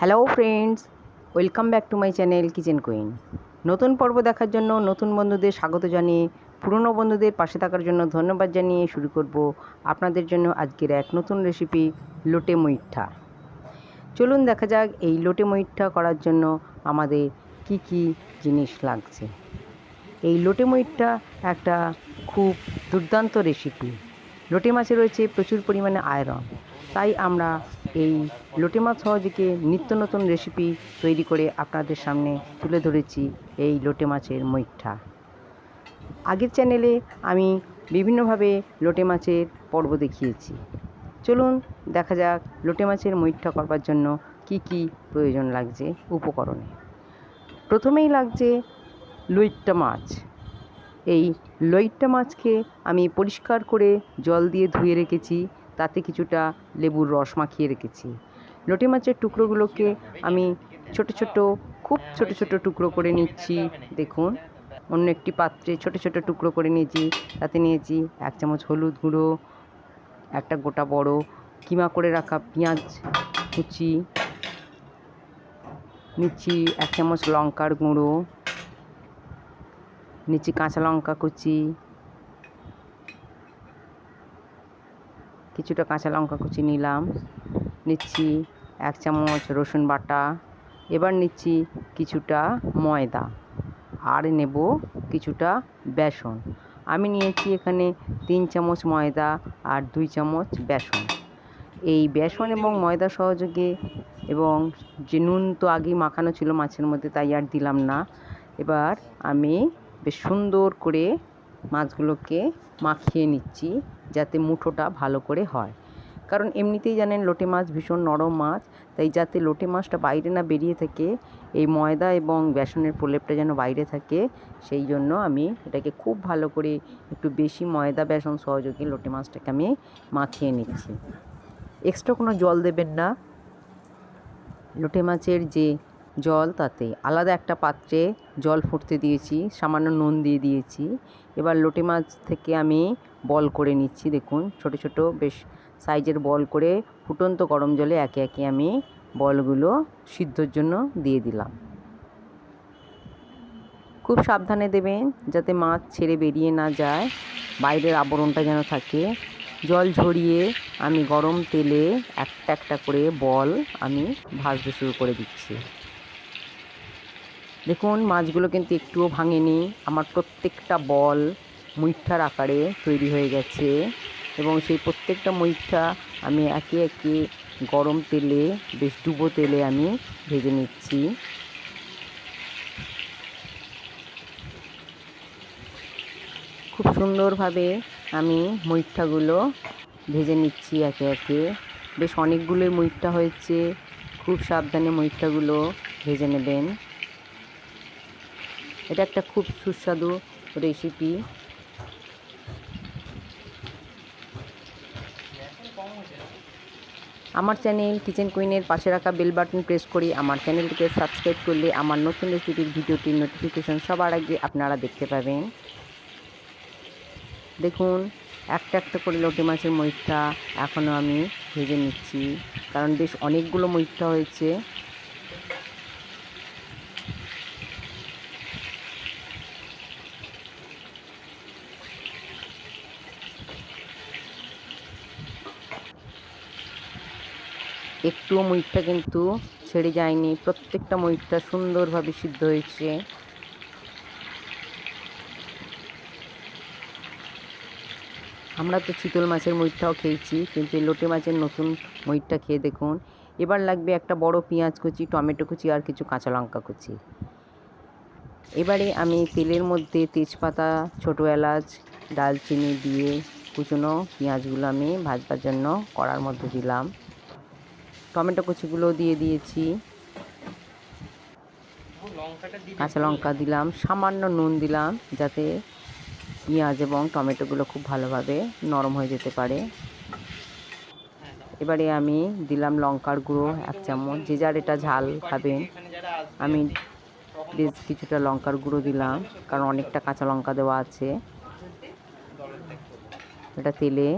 Hello friends, welcome back to my channel kitchen queen. নতুন পর্ব দেখার জন্য নতুন বন্ধুদের স্বাগত জানিয়ে পুরনো বন্ধুদের পাশে থাকার জন্য ধন্যবাদ জানিয়ে শুরু করব আপনাদের জন্য আজকের এক নতুন রেসিপি লোটে মুইঠা। চলুন দেখা যাক এই লোটে মুইঠা করার জন্য আমাদের কি কি জিনিস লাগছে। এই লোটে মুইঠা একটা খুব দুর্দান্ত রেসিপি। লোটে মাছে রয়েছে প্রচুর পরিমাণে আয়রন, তাই আমরা এই লোটে মাছ সহযোগে নিত্য নতুন রেসিপি তৈরি করে আপনাদের সামনে তুলে ধরেছি এই লোটে মাছের মুইঠা। আগের চ্যানেলে আমি বিভিন্নভাবে লোটে মাছের পর্ব দেখিয়েছি। চলুন দেখা যাক লোটে মাছের মুইঠা করবার জন্য কি কি প্রয়োজন লাগছে উপকরণে। প্রথমেই লাগছে লইট্টা মাছ। এই লইট্টা মাছকে আমি পরিষ্কার করে জল দিয়ে ধুয়ে রেখেছি, তাতে কিছুটা লেবুর রস মাখিয়ে রেখেছি। লোটে মাছের টুকরোগুলোকে আমি খুব ছোট ছোট টুকরো করে নিচ্ছি। দেখুন, অন্য একটি পাত্রে ছোট ছোট টুকরো করে নিয়েছি। তাতে নিয়েছি 1 চামচ হলুদ গুঁড়ো, একটা গোটা বড় কিমা করে রাখা পেঁয়াজ কুচি, নিচ্ছি 1 চামচ লঙ্কার গুঁড়ো, নিচ্ছি কাঁচা লঙ্কা কুচি, কিছুটা কাঁচা লঙ্কা কুচি নিলাম, নিচ্ছি 1 চামচ রসুন বাটা, এবার নিচ্ছি কিছুটা ময়দা, আর নেব কিছুটা বেসন। আমি নিয়েছি এখানে 3 চামচ ময়দা আর 2 চামচ বেসন। এই বেসন এবং ময়দা সহযোগে, এবং যে নুন তো আগেই মাখানো ছিল মাছের মধ্যে, তাই আর দিলাম না। এবার আমি বেশ সুন্দর করে মাছগুলোকে মাখিয়ে নিচ্ছি, যাতে মুঠোটা ভালো করে হয়। কারণ এমনিতেই জানেন লোটে মাছ ভীষণ নরম মাছ, তাই যাতে লোটে মাছটা বাইরে না বেরিয়ে থাকে, এই ময়দা এবং বেসনের প্রলেপটা যেন বাইরে থাকে, সেই জন্য আমি এটাকে খুব ভালো করে একটু বেশি ময়দা বেসন সহযোগে লোটে মাছটাকে আমি মাখিয়ে নিচ্ছি। এক্সট্রা কোনো জল দেবেন না। লোটে মাছের যে জল, তাতে আলাদা একটা পাত্রে জল ফুটতে দিয়েছি, সামান্য নুন দিয়ে দিয়েছি। এবার লোটে মাছ থেকে আমি বল করে নিচ্ছি। দেখুন, ছোট ছোট বেশ সাইজের বল করে ফুটন্ত গরম জলে একে একে আমি বলগুলো সিদ্ধর জন্য দিয়ে দিলাম। খুব সাবধানে দেবেন যাতে মাছ ছেড়ে বেরিয়ে না যায়, বাইরের আবরণটা যেন থাকে। জল ঝরিয়ে আমি গরম তেলে একটা একটা করে বল আমি ভাজতে শুরু করে দিচ্ছি। দেখুন, মাছগুলো কিন্তু একটুও ভাঙেনি, আমার প্রত্যেকটা বল মুইঠার আকারে তৈরি হয়ে গেছে, এবং সেই প্রত্যেকটা মুইঠা আমি একে একে গরম তেলে, বেশ ডুবো তেলে আমি ভেজে নিচ্ছি। খুব সুন্দরভাবে আমি মুইঠাগুলো ভেজে নিচ্ছি একে একে। বেশ অনেকগুলোই মুইঠা হয়েছে, খুব সাবধানে মুইঠাগুলো ভেজে নেবেন। এটা একটা খুব সুস্বাদু রেসিপি। আমার চ্যানেল কিচেন কুইনের পাশে রাখা বেল বাটন প্রেস করে আমার চ্যানেলটিকে সাবস্ক্রাইব করলে আমার নতুন রেসিপির ভিডিওটির নোটিফিকেশন সবার আগে আপনারা দেখতে পাবেন। দেখুন, একটা একটা করে লোটে মাছের মুইঠা এখনও আমি ভেজে নিচ্ছি, কারণ বেশ অনেকগুলো মুইঠা হয়েছে। একটুও মুইঠা কিন্তু ছেড়ে যায়নি, প্রত্যেকটা মুইঠা সুন্দরভাবে সিদ্ধ হয়েছে। আমরা তো চিতল মাছের মুইঠাও খেয়েছি, কিন্তু এই লোটে মাছের নতুন মুইঠা খেয়ে দেখুন। এবার লাগবে একটা বড় পেঁয়াজ কুচি, টমেটো কুচি, আর কিছু কাঁচা লঙ্কা কুচি। এবারে আমি তেলের মধ্যে তেজপাতা, ছোটো এলাচ, দারচিনি দিয়ে কুচনো পেঁয়াজগুলো আমি ভাজবার জন্য কড়ার মধ্যে দিলাম। টমেটো কুচিগুলো দিয়ে দিয়েছি, কাঁচা লঙ্কা দিলাম, সামান্য নুন দিলাম, যাতে পেঁয়াজ এবং টমেটোগুলো খুব ভালোভাবে নরম হয়ে যেতে পারে। এবারে আমি দিলাম লঙ্কার গুঁড়ো 1 চামচ, যে যার এটা ঝাল খাবেন। আমি বেশ কিছুটা লঙ্কার গুঁড়ো দিলাম, কারণ অনেকটা কাঁচা লঙ্কা দেওয়া আছে। এটা তেলে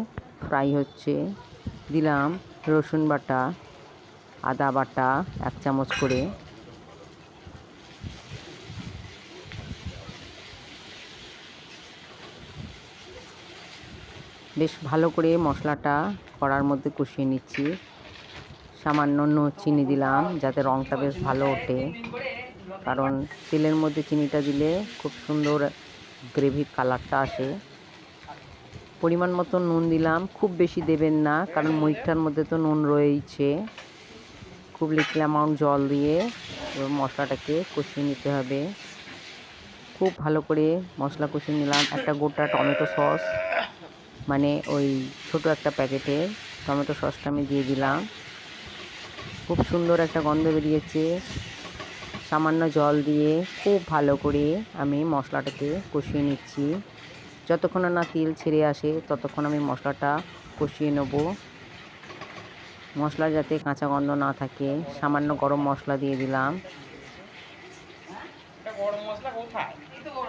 ফ্রাই হচ্ছে। দিলাম রসুন বাটা, আদা বাটা 1 চামচ করে, বেশ ভালো করে মশলাটা কড়ার মধ্যে কষিয়ে নিচ্ছি। সামান্য চিনি দিলাম যাতে রঙটা বেশ ভালো ওঠে, কারণ তেলের মধ্যে চিনিটা দিলে খুব সুন্দর গ্রেভির কালারটা আসে। পরিমাণ মতো নুন দিলাম, খুব বেশি দেবেন না কারণ মুইঠার মধ্যে তো নুন রয়েইছে। খুব লিটল অ্যামাউন্ট জল দিয়ে মশলাটাকে কষিয়ে নিতে হবে। খুব ভালো করে মশলা কষিয়ে নিলাম। একটা গোটা টমেটো সস, মানে ওই ছোট একটা প্যাকেটের টমেটো সসটা আমি দিয়ে দিলাম। খুব সুন্দর একটা গন্ধ বেরিয়েছে। সামান্য জল দিয়ে খুব ভালো করে আমি মশলাটাকে কষিয়ে নিচ্ছি। যতক্ষণ না তেল ছেড়ে আসে ততক্ষণ আমি মশলাটা কষিয়ে নেব। মশলা যাতে কাঁচা গন্ধ না থাকে, সামান্য গরম মশলা দিয়ে দিলাম।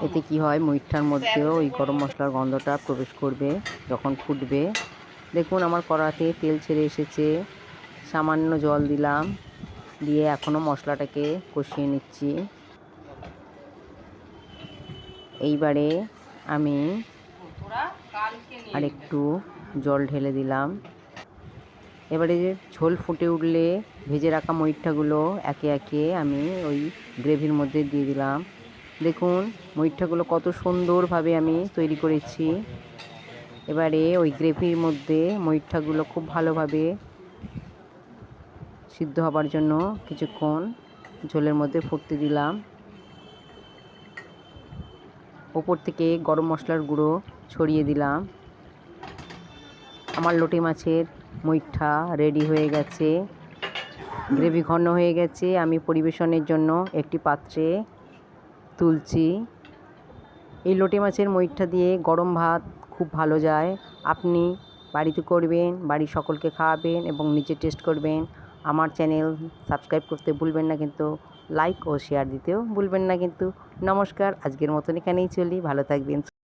এতে কি হয়, মুইঠার মধ্যেও ওই গরম মশলার গন্ধটা প্রবেশ করবে যখন ফুটবে। দেখুন আমার কড়াতে তেল ছেড়ে এসেছে। সামান্য জল দিলাম, দিয়ে এখনও মশলাটাকে কষিয়ে নিচ্ছি। এইবারে আমি আরেকটু জল ঢেলে দিলাম। এবারে ঝোল ফুটে উঠলে ভেজে রাখা মুইঠাগুলো একে একে আমি ওই গ্রেভির মধ্যে দিয়ে দিলাম। দেখুন মুইঠাগুলো কত সুন্দরভাবে আমি তৈরি করেছি। এবারে ওই গ্রেভির মধ্যে মুইঠাগুলো খুব ভালোভাবে সিদ্ধ হবার জন্য কিছুক্ষণ ঝোলের মধ্যে ফুটতে দিলাম। ওপর থেকে গরম মশলার গুঁড়ো ছড়িয়ে দিলাম। আমার লোটে মাছের মুইঠা রেডি হয়ে গেছে। গ্রেভি ঘন হয়ে গেছে। আমি পরিবেশনের জন্য একটি পাত্রে তুলছি। এই লোটে মাছের মুইঠা দিয়ে গরম ভাত খুব ভালো যায়। আপনি বাড়িতে করবেন, বাড়ির সকলকে খাওয়াবেন এবং নিজে টেস্ট করবেন। আমার চ্যানেল সাবস্ক্রাইব করতে ভুলবেন না, কিন্তু লাইক ও শেয়ার দিতেও ভুলবেন না কিন্তু। নমস্কার, আজকের মতন এখানেই চলি। ভালো থাকবেন।